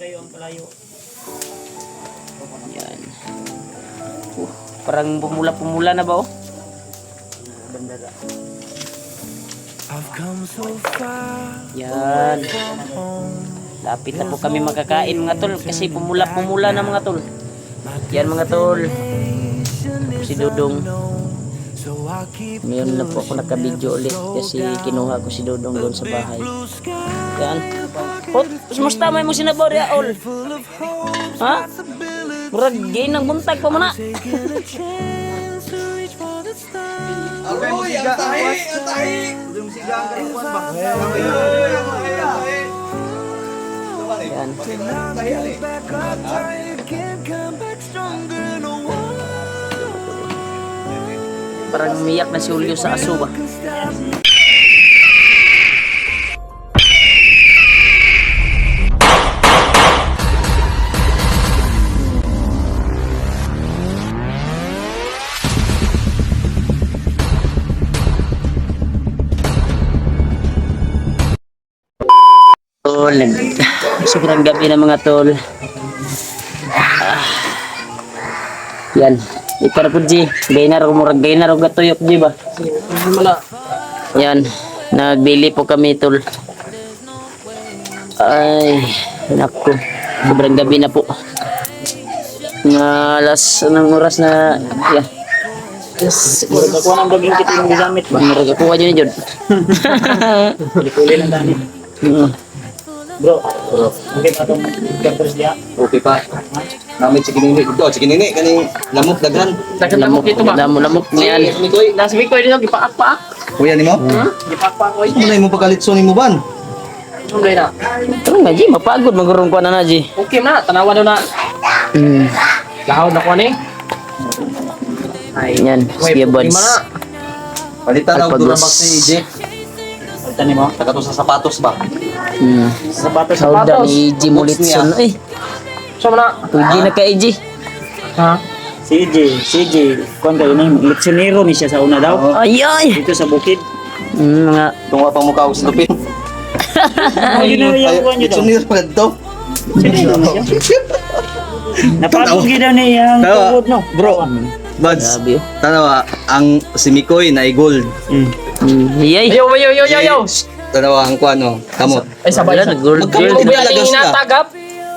Kayo ang palayo. Yan. Parang pumula-pumula na ba oh? Bandara. Yan. Lapit na po kami makakain mga tol kasi pumula-pumula na mga tol. Yan mga tol. Si Dudong. Ngayon lang po ako nakabidyo ulit kasi kinuha ko si Dudong doon sa bahay. Yan. Hot, musta may mo sinabor ya all? Ha? Murag gay ng buntag pa mo na. Aroy, ang tahi! Ang tahi! Yung siga ang kalukuan ba? Yan. Parang umiyak na si Julio sa aso ba? Tol, sobrang gabi na mga tol. Yan. Ipara po G. Gay na ro gatuyok G ba? Yan. Nagbili po kami tol. Ay, naku. Sobrang gabi na po. Nga alas anong oras na yan. Yes, murag ako nang baging kita yung gamit ba? Murag ako nyo ni Jod. Kulit ang dami. Bro, okay pa itong campers niya? Okay pa. Namit si Kinini. Ito, si Kinini. Kaning lamok daghan. Lamok dito ba? Lamok niyan. Last week ko dito, gipaak-paak. Kuya ni mo? Gipaak-paak ko. Ano mo pagkalitso ni mo ban? Ano na? Ano nga G, mapagod magurong ko na G. Okay na, tanawa daw na. Lahawd na ko ni. Ay, yan. Sige buds. Palitan na Alpagos. Duramax ni EJ. Palitan ni mo. Taga to sa sapatos ba? Sapatos. Sauda ni G Mulitson. Ay, So na. tuji na ka EJ. Ha? CJ. Kuan kayo na yung leksiyonero ni siya sa una daw. Ay, ay. Dito sa bukid. Mga Tunga pa mukha ko sa lupin. Yun na yung kuan nyo daw. Itsunir pa ito. Napagod daw niya ang tugod no. Bro, Buds, grabe. tanawa, ang si Mikoy na gold. Yay. Yo. Tanawa ang kuano, kamot. Ay sabay Wala, nag-gold. Magkapatid Kuya talaga ning sila. natagap.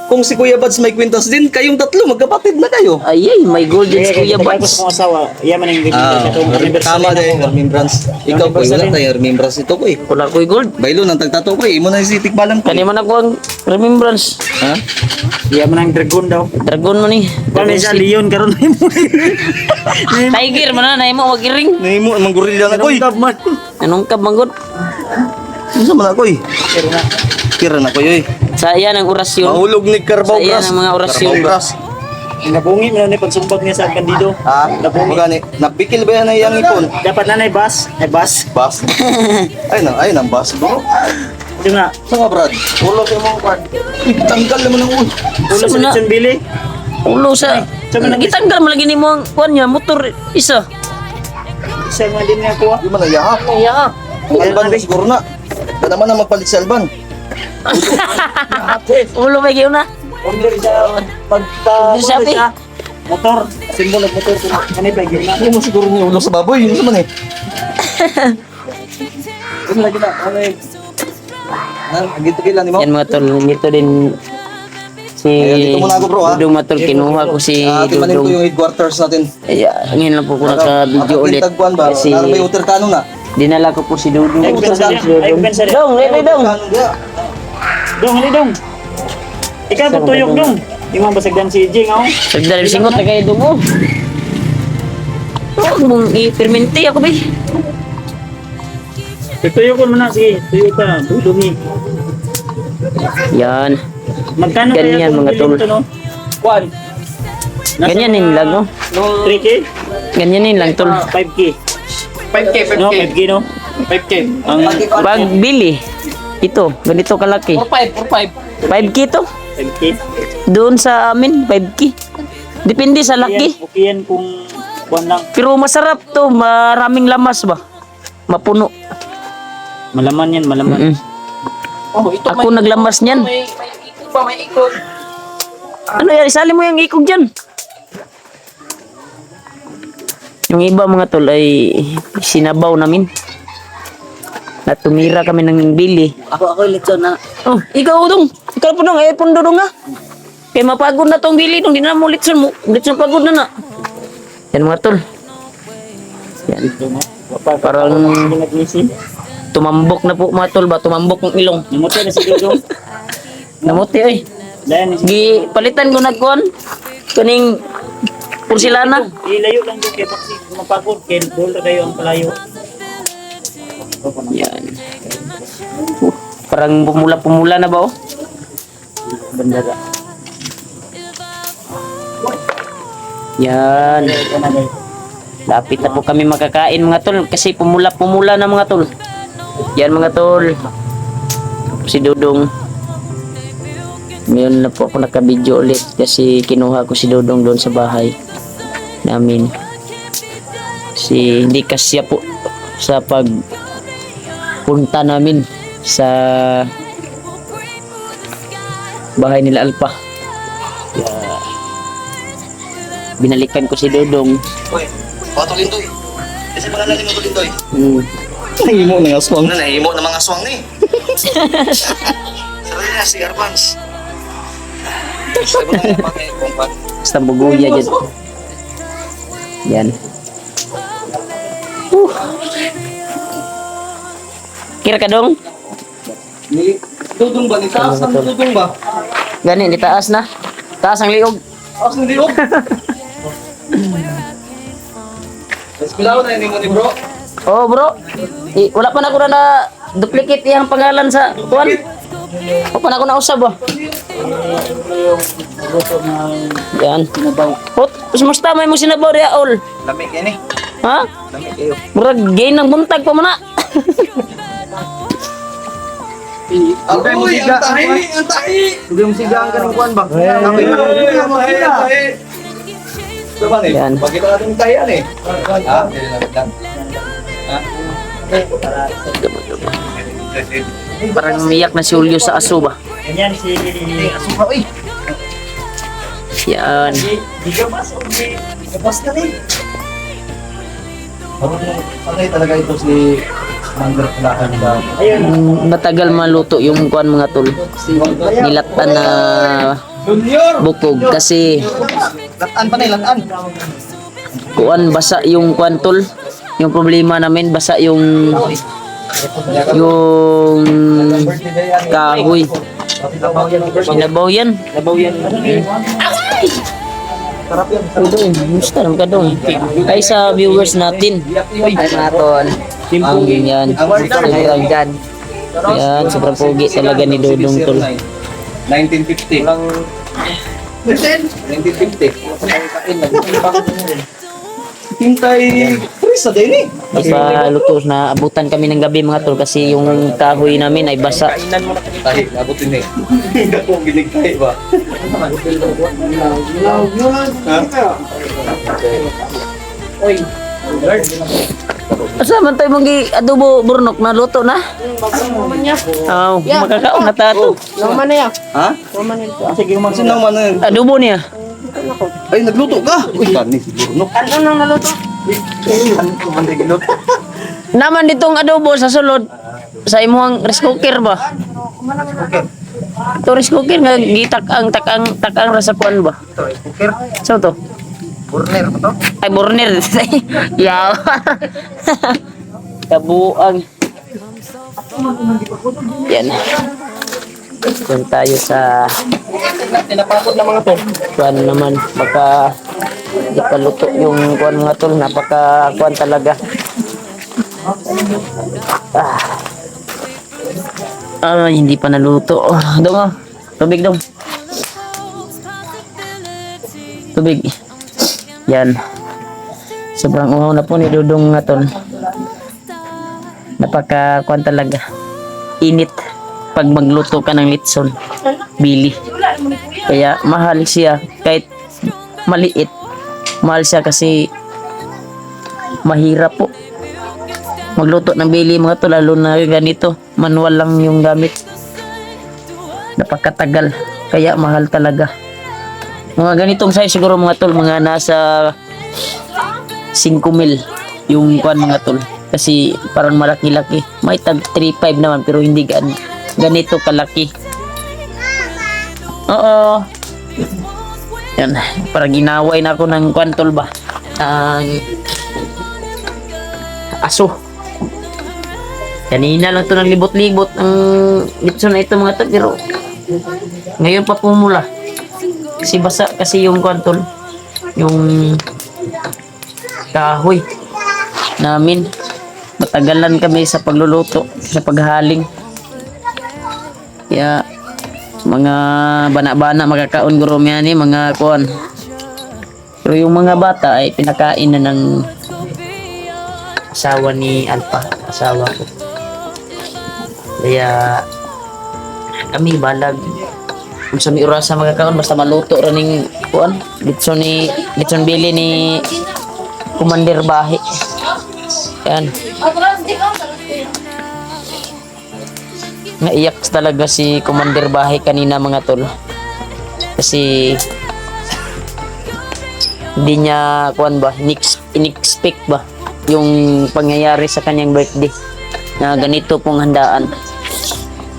Kung si Kuya Buds may kwintas din, kayong tatlo magkapatid na kayo. Ay, ay. May golden si Kuya Tapos Buds. kung asawa, yaman ang Ah, tama din, remembrance. Ikaw Koy, wala tayo remembrance ito Koy. Wala ko'y gold. Baylo nang tagtato Koy, imo na si tikbalang Koy. Kani man ako ang remembrance. Ha? Yaman ang dragon daw. Dragon mo ni. Kami sa leon karon na mo. Tiger man na mo magiring. Nahimo ang gorilla na Koy. man. Anong kab manggod? Unsa man na Koy? Kira na Koy oy. Sa iyan ang orasyon. Mahulog ni Carbow Sa iyan Grass. ang mga orasyon. Carbow Grass. Nabungi mo na ni pagsumbag niya sa kandido. Ha? Magani, napikil ba yan na iyang ipon? Dapat na bus. Ay bus. Bas. Ay nang bas bro. Ito nga. Sa nga Brad, ulo sa mong card. Tanggal naman ang ulo. Ulo sa Sama na. lechon bili. Ulo sa. Gitanggal mo lagi ni mo ang kuan niya motor isa. Isa nga din nga kuha. Di man nayahap. Ya. Ang Alban mo siguro na. Ito naman na magpalit sa Alban. Ulo may giyon na. Order sa pagta Shopee. sa motor. Simbolo ng motor. Kanay pa gina. Hindi mo siguro niya ulo sa baboy. Yun naman eh. Ano lagi na? Okay. Gito kailan mo? Yan mga tol, nito din si Ayan, dito muna ako, bro, ha? Dudong mga tol, kinuha ko si Timanin ko Dudong. yung headquarters natin. Ay, ngayon lang po ko naka-video ulit. Tagpuan ba? Kasi May uterkano na. dinala ko po si Dudong. Ay, pensa rin. Ay, pensa rin. Dong, lele dong. Uterkano dia. Dong, hali dong. Ikaw Saan tutuyok ba, dong. Yung mga basagdan si Jing, oh. Sagdali singot na kayo dong mo. Huwag mong i-fermente ako ba? Tutuyok ko muna, sige. Tuyo ka. Dudungi. Yan. Magkano Ganyan, kung mga bilhin tol. to, no? Kwan. Ganyanin lang, no? 3K? Ganyanin lang, tol. 5K. 5K, 5K. No, 5K, no? 5K. Ang Pag bili, ito, ganito kalaki. 4-5. 5K to. 5K. Doon sa amin, 5K. Depende sa laki. Okay yan kung kwan lang. Pero masarap to, maraming lamas ba? Mapuno. Malaman yan, malaman. Mm. Oh, ito Ako naglamas niyan. May ikot pa, may ikot. Ano yan? Isali mo yung ikog dyan. Yung iba mga tol ay sinabaw namin. At tumira kami ng bili. Ako litson na. Oh, ikaw dong. Ikaw po dong. Pundo dong nga. Kaya mapagod na tong bili dong. Di na mo litson mo. Litson pagod na na. Yan mga tol. Yan. Parang tumambok na po mga tol ba? Tumambok ng ilong. Namuti na si Dudong. Namuti oy. Dayan si Gi palitan ko nagkuan. Kaning porselana. ilayo lang doon kay Paksi mapagod kay dolo kayo ang palayo. Yan. Parang pumula-pumula na ba oh? Bandara. Yan. Lapit na po kami makakain mga tol kasi pumula-pumula na mga tol. Yan mga tol. Si Dudong. Ngayon na po ako naka-video ulit kasi kinuha ko si Dudong doon sa bahay namin. Hindi kasya po sa pagpunta namin sa bahay nila Alpa. Kaya binalikan ko si Dudong. Uy, patulindoy. Kasi mga naling mo tulindoy. Nahimo na aswang. Ano, nahimo na mga aswang ni. Sarili na si Arpans. Sabi mo na yung mga kumpat. Basta buguya dyan. Yan. Kira ka dong? Ni Dudong ba? Ni taas ng Dudong ba? Gani, di taas na. Taas ang liog. Taas ng Dudong. Espilaw na yun mo ni bro. Oh bro, wala pa na ako na duplicate iyang pangalan sa tuwan. O pa na ako nausab ba? Yan. Hot, musta may mo sinabaw ria all. Lamig yan eh. Ha? Lamig kayo. Murag gain ng buntag pa mo na. Uy, ang tahi! Ang tahi! Hindi mo siga ang ganang kuhan ba? Ang tahi! Diba ni? Yan. Pagkita natin yung tahian eh. Ha? Parang umiyak na si Julio sa aso ba? Ganyan si Asuka, uy! Yan. Di gamas o di Kapos na ni. Patay talaga ito si Mander Pulahan ba? Matagal maluto yung kuan mga tol. Nilatan na Junior! bukog kasi Lataan pa na lataan. kuan basa yung kuan tol. Yung problema namin basa yung kahoy. Sinabaw yan. Sarap yan. Gusto naman ka dong. Ay sa viewers natin. Ay naton. Ang ganyan. Sobrang dyan. Yan, sobrang pogi talaga ni Dudong tol. 1950. 1950. Hintay Chris sa din eh. Basta luto na abutan kami ng gabi mga tol kasi yung kahoy namin ay basa. Tahi, abot din eh. Hindi po ginigtay ba? Asa man tayo mong adobo burnok na luto na? Oh, makakaon na tato. Ha? Sige, umansin lang man. Adobo niya. Ay, nagluto ka! Uy, tani, siguro no. Ano nang naluto? Ano man din giluto? Naman ditong adobo sa sulod sa imuhang rice cooker ba? Ito rice cooker nga gitakang takang rasa kuan ba? Ito, cooker. So to. Burner pa to? Ay burner. Yaw. Kabuang. Yan. Doon tayo sa Tinapakot na mga to. kuan naman. Baka di pa luto yung kuan mga tol. Napaka kuan talaga. Hindi pa naluto. Oh, dong oh. Tubig dong. Tubig. Yan. Sobrang uhaw na po ni Dudong nga tol. Napaka kuan talaga. Init pag magluto ka ng litson. Bili. Kaya mahal siya kahit maliit. Mahal siya kasi mahirap po magluto ng bili mga tol, lalo na ganito manual lang yung gamit, napakatagal kaya mahal talaga. Mga ganitong size siguro mga tol, mga nasa 5 mil yung kuan mga tol. Kasi parang malaki-laki. May tag 3.5 naman pero hindi ganito kalaki. Oo. Yan, parang ginaway na ako ng kuan tol ba? Ang aso. Kanina lang to ng libot-libot ang litso na ito mga tol pero ngayon pa pumula. Kasi basa kasi yung kwantol, yung kahoy namin. Matagalan kami sa pagluluto, sa paghaling. Kaya mga bana-bana magkakaon gurom yan mga kuan. Pero yung mga bata ay pinakain na ng asawa ni Alpha, asawa ko. Kaya kami balag kung sa may orasa magkakaon basta maluto ra ning kuan litson bili ni Commander Bahi. Yan. Naiyak talaga si Commander Bahi kanina mga tol. Kasi hindi niya kuan ba in-expect ba yung pangyayari sa kanyang birthday na ganito pong handaan.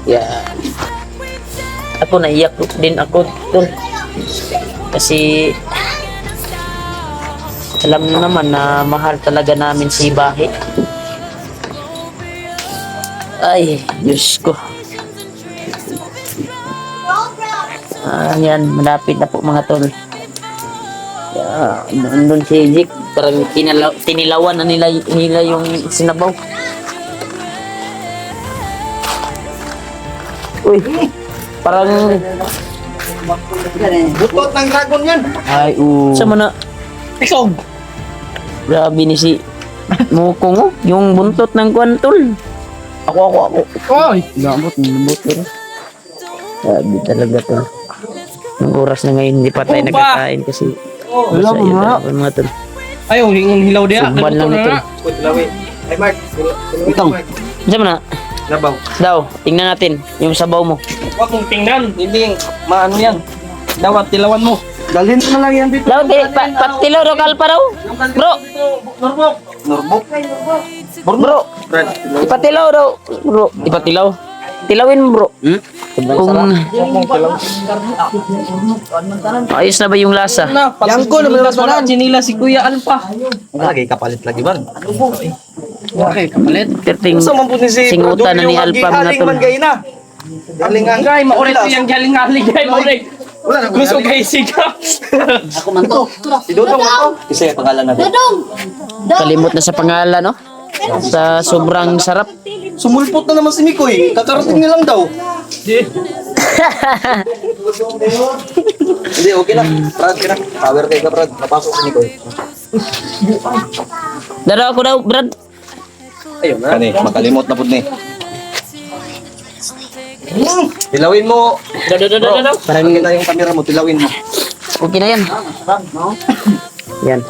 Yeah. Ako naiyak din ako tol. Kasi alam mo naman na mahal talaga namin si Bahi. Ay, Diyos ko. Yan, malapit na po mga tol. Nandun si Jik. Parang tinilawan na nila yung sinabaw. Uy, parang Butot ng dragon yan. Ay, sama na. Ikaw! Grabe ni si Mukong oh. Yung buntot ng kwantol. Ako. Oy! lambot. Grabe talaga to. Yung oras na ngayon hindi pa tayo Oh, ba? nagkakain kasi Wala basta mo yun nga. talaga, mga tol. Ayaw, hingon hilaw diya. Sumban lang ito. Lawin. Ay, Mark. Itong. Sama na. Labaw. Daw, tingnan natin yung sabaw mo. Huwag mong tingnan. Hindi, maano yan. Dawat, tilawan mo. Dalhin mo na lang yan dito. Daw, patilaw daw kalpa daw. Bro, Norbok. bro. Brad. Ipatilaw daw. Bro, ipatilaw. Tilawin mo bro. Kung ayos na ba yung lasa? Yang ko, namilas wala. Sinila si Kuya Alpha. Lagi kapalit lagi ba? Okay, kapalit. Terting Gusto man po ni si singutan na ni Yung Alpha mga haling tol. man kayo na. Haling ang Guy, maulit ko yung galing-galing. Guy, maulit. Wala na. Gusto kayo sigaw. Ako man to. Si Dodong man to. Kasi yung pangalan natin. Kalimot na sa pangalan no? Sa sobrang sarap. Sumulpot na naman si Mikoy. Kakarating niya lang daw. Hindi, okay na. Brad, okay na. Power kayo ka, Brad. Napasok si Mikoy. Daro ako daw, Brad. Ayun na. Kani, makalimot na po ni. Tilawin mo. Daw. Parang kita yung camera mo, tilawin mo. Okay na yan. Yan.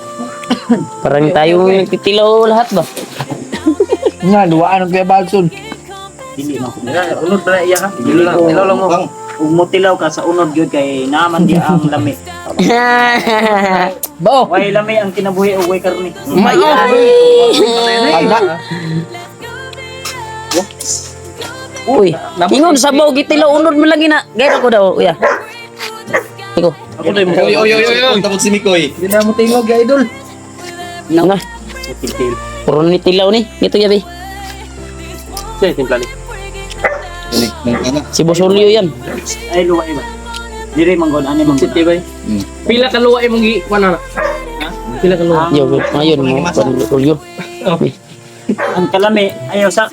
Parang tayong nagtitilaw lahat ba? Nga, luwaan ng Kuya Balson. Dili man ko. Unod na iya ha. Tilaw lang mo. Kung mo tilaw ka sa unod gyud kay naman di ang lami. Bo! Way lami ang kinabuhi o way karni. Uy, ingon sabaw gitilaw unod mo lagi na. Gayro ko daw, kuya. Iko. Ako na yung oy. Tapos si Mikoy. Hindi na mo tingog, idol. Nga. Puro ni tilaw ni. Ito yabi. Sige, timpla ni. Si Bosolio yan. Ay luwa iba. Diri manggod ani manggod. City bay. Pila ka luwa imong gi kuan na. Ha? Pila ka luwa. Yo, ngayon mo. Bosolio. Okay. Ang kalami ayaw sa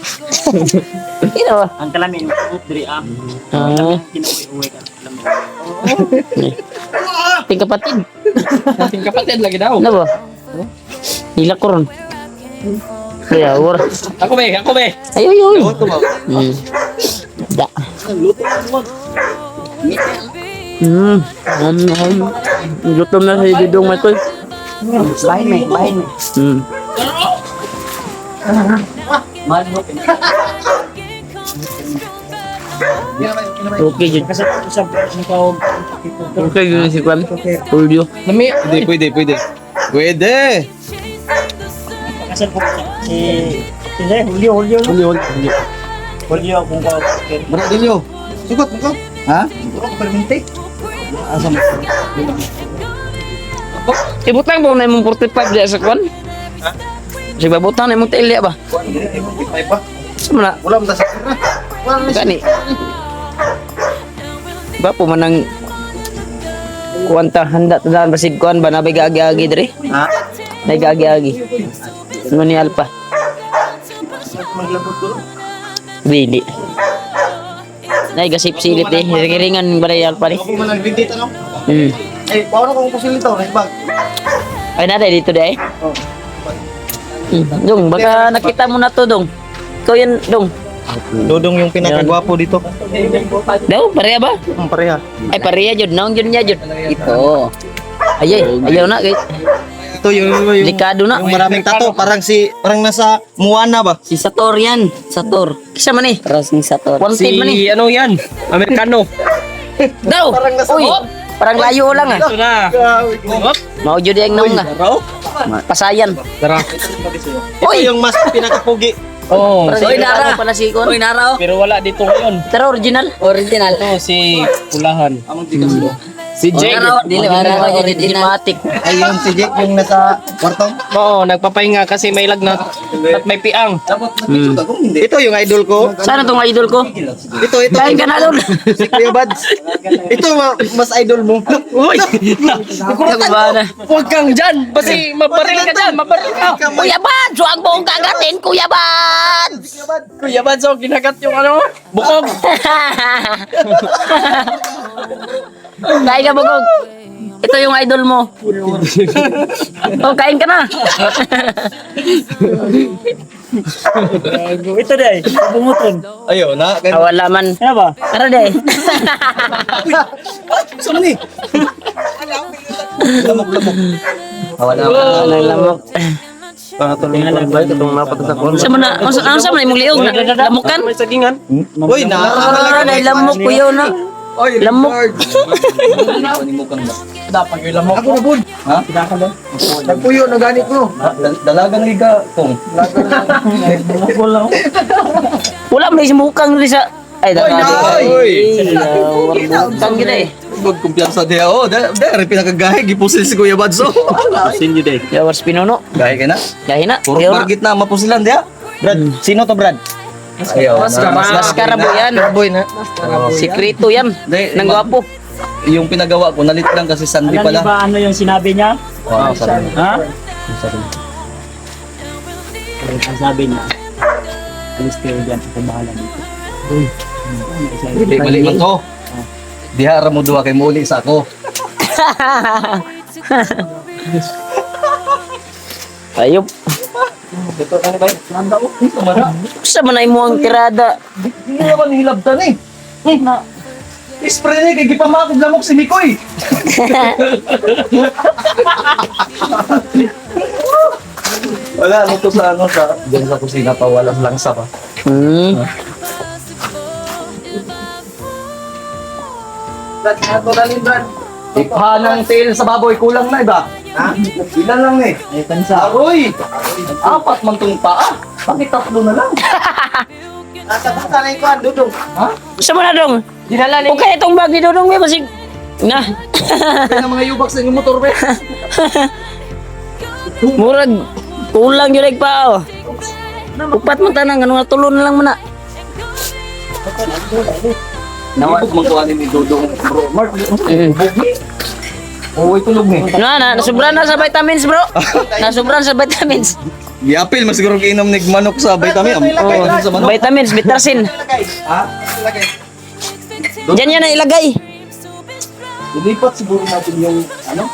Ino ba? ang kalami diri am. Ah, Kinabuhi o way karni. ting kapatid. Ating kapatid lagi daw. Ano ba? Hila ko ron. Kaya, war. Ako be. Ay. Da. Gutom na si Didong Michael. Bahin me. Okay, Jud. Kasi sa Okay, yun si Kwan. Julio. Nami, Pwede. Kasal po si Julio. Julio kung ka. Bro, Dilio. Sugot mo ka? Ha? Permente. Asa mo? Ibutang mo na yung 45 diya sa Kwan. Kasi babutang na yung tailya ba? Ay pa. Sama na. Wala mo tasakit na. Wala na Gani. Ba po manang kuwanta handa tadaan basig kuan ba nabay gaagi-agi diri? Ha? Nay gaagi-agi. Ano ni Alpa? Bili. Nay gasip-silit eh. Ringan ba ni Alpa ni? Ako man nagbigay tanong. Eh, paano kung pusilito na ibag? Ay na dito dai. Dong, baka nakita mo na to dong. Ikaw yan dong. Dodong yung pinakagwapo dito. Daw, pareha ba? Pareha. Ay pareha jud, naong jud niya jud. Ito. Ayaw na guys. Ito yung Delikado na. yung maraming tato, parang nasa Moana ba? Si Sator yan. Sator. Kisa man eh. Parang si Sator. Wanted man eh. ano yan? Amerikano. Daw! Parang nasa Uy! Parang layo lang ah. Ito na. Maujo di ang naong nga. Pasayan. Tara. Ito Uy! yung mas pinakapugi. Oh, Parang si, Nara. Pala si Ikon. Uy, Nara pero wala dito ngayon. Pero original. Original. Ito si Pulahan. Si Jake. Dili, Nara yung dramatic. Ay yung si Jake yung nasa kwartong. Oo, nagpapahinga kasi may lagnat at may piang. Ito yung idol ko. Sana tong idol ko? Ito. Kain ka na doon. Si Kuya Bads. Ito mas idol mo. Uy! Nagubana. Huwag kang dyan! Basi mabaril ka dyan! Mabaril ka! Kuya Bad! Suwag mo ang kagatin, Kuya Bad! Kuya Banso, ginagat yung ano? Bukog! Kain ka, Bugog. Ito yung idol mo. Oh, kain ka na. Ito dai. Bumuton. Ayo na. Wala man. Ano ba? Ara day. Saan ni? Lamok. Wala. Nang lamok. Pangatulong na lang ba itong napatatakon? Sa mana, ang sa mana imong liog na lamukan? May sagingan? Uy, Ah, dahil lamok ko yun na. Oy, Lamok. Dapat yung lamok. Ako na bud. Ha? Nagpuyo na ganit mo. Dalagang liga kong. Wala mo na mukang rin sa... Ay, dalaga. Uy! Tang gina eh. Good kumpiyansa dia. Oh, dari pinakagahe gipusil si Kuya Badso. Sinyo day. Yawas pinuno. Gahe ka na? Gahi na. Puro Ayaw na. margit na mapusilan dia. Brad, sino to Brad? Ayaw. Maskara po yan. Boy na. Sikreto yan. Hindi, Nang gwapo. Yung pinagawa ko nalit lang kasi Sandy Alam niyo pala. ba ano yung sinabi niya? Wow, sorry. Ha? Ang sabi niya, alis kayo dyan, ako bahala dito. Mali man to. Diha ra mo duha kay muli sa ako. Ayop. Dito na ba? Nanda o. Sa man ay mo ang tirada. Hindi naman hilabtan eh. Na. Spray na kay gipamakod lamok si Mikoy. Wala ano to sa ano sa diyan sa kusina pa walang langsa pa. Brad, nato dalhin Brad. Iphanang tail sa baboy kulang na iba. Ha? Ilan lang eh. Ay, tansa. Aroy! Apat man tong paa. Bakit tatlo na lang? Nasa basta na ikuan, Dudong. Ha? Sa man na dong. Dinala ni... Okay, itong bag ni Dudong may basig. Na. Kaya mga yubak sa inyong motor, be. Murag. Kulang yun pa oh. Upat mo tanang. Ano nga tulon na lang muna. Nawag mangkuhanin ni Dudong. Bro, Mark, uy, tulog ni. Nasubran na sa vitamins bro. Nasubran sa vitamins. Giapil, mas siguro kainom ni manok sa vitamin. Oh, Sa manok. vitamins, bitarsin. Ha? Lagay. Diyan yan ang ilagay. Ilipat siguro natin yung ano?